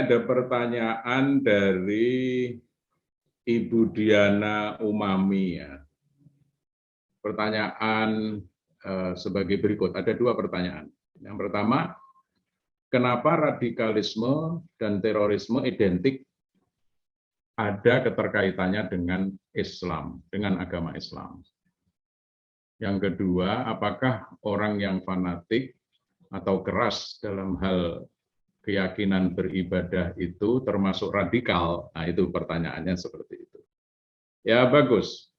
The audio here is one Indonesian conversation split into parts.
ada pertanyaan dari Ibu Diana Umami ya. Pertanyaan sebagai berikut, ada dua pertanyaan. Yang pertama, kenapa radikalisme dan terorisme identik ada keterkaitannya dengan Islam, dengan agama Islam? Yang kedua, apakah orang yang fanatik atau keras dalam hal keyakinan beribadah itu termasuk radikal? Nah, itu pertanyaannya seperti itu. Ya, bagus.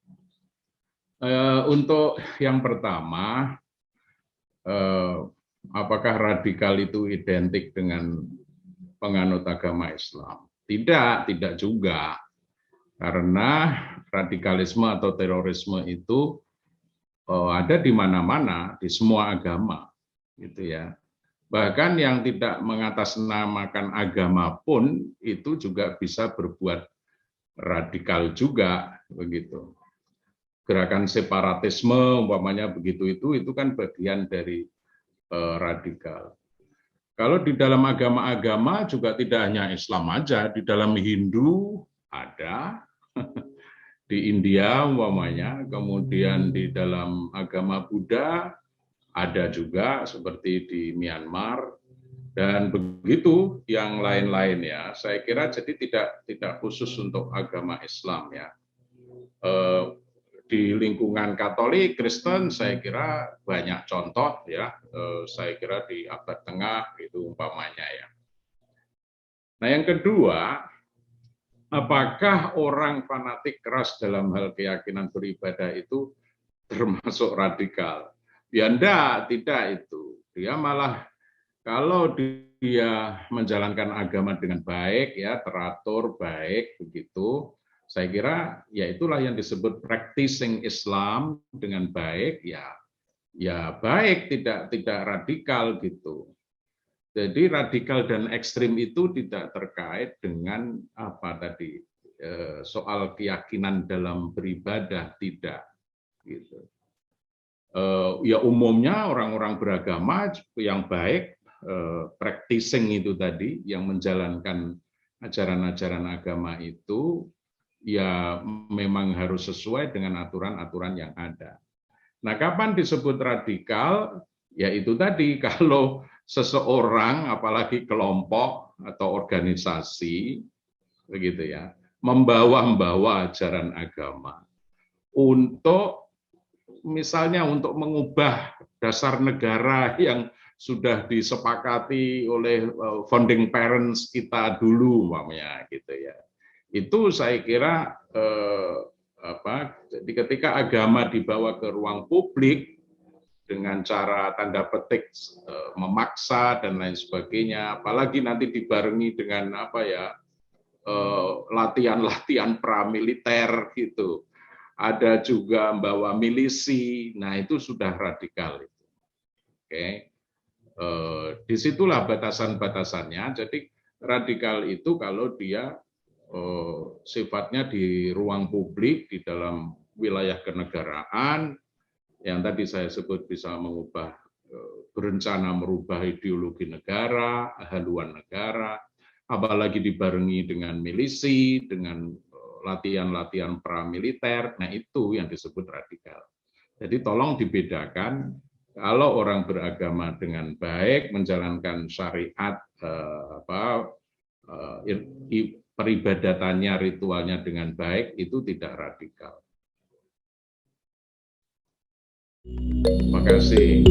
Untuk yang pertama, apakah radikal itu identik dengan penganut agama Islam? Tidak juga. Karena radikalisme atau terorisme itu ada di mana-mana, di semua agama, gitu ya. Bahkan yang tidak mengatasnamakan agama pun itu juga bisa berbuat radikal juga, begitu. Gerakan separatisme umpamanya begitu, itu kan bagian dari radikal. Kalau di dalam agama-agama juga tidak hanya Islam aja, di dalam Hindu ada, di India umpamanya, kemudian di dalam agama Buddha ada juga seperti di Myanmar, dan begitu yang lain-lain ya. Saya kira jadi tidak khusus untuk agama Islam ya. Di lingkungan Katolik, Kristen, saya kira banyak contoh ya. Saya kira di abad tengah itu umpamanya ya. Nah, yang kedua, apakah orang fanatik keras dalam hal keyakinan beribadah itu termasuk radikal? Ya tidak itu. Dia malah kalau dia menjalankan agama dengan baik, ya teratur baik begitu, saya kira ya itulah yang disebut practicing Islam dengan baik, ya baik, tidak radikal gitu. Jadi radikal dan ekstrim itu tidak terkait dengan apa tadi soal keyakinan dalam beribadah, tidak gitu. Ya umumnya orang-orang beragama yang baik, practicing itu tadi, yang menjalankan ajaran-ajaran agama itu, ya memang harus sesuai dengan aturan-aturan yang ada. Nah, kapan disebut radikal? Ya itu tadi, kalau seseorang, apalagi kelompok atau organisasi, begitu ya, membawa ajaran agama untuk misalnya untuk mengubah dasar negara yang sudah disepakati oleh founding parents kita dulu, umpamanya gitu ya. Itu saya kira jadi ketika agama dibawa ke ruang publik dengan cara tanda petik memaksa dan lain sebagainya, apalagi nanti dibarengi dengan latihan-latihan pramiliter gitu. Ada juga membawa milisi, nah itu sudah radikal. Oke, disitulah batasan-batasannya. Jadi radikal itu kalau dia sifatnya di ruang publik, di dalam wilayah kenegaraan, yang tadi saya sebut bisa mengubah, berencana merubah ideologi negara, haluan negara, apalagi dibarengi dengan milisi, dengan latihan-latihan pramiliter, nah itu yang disebut radikal. Jadi tolong dibedakan, kalau orang beragama dengan baik, menjalankan syariat, peribadatannya, ritualnya dengan baik, itu tidak radikal. Terima kasih.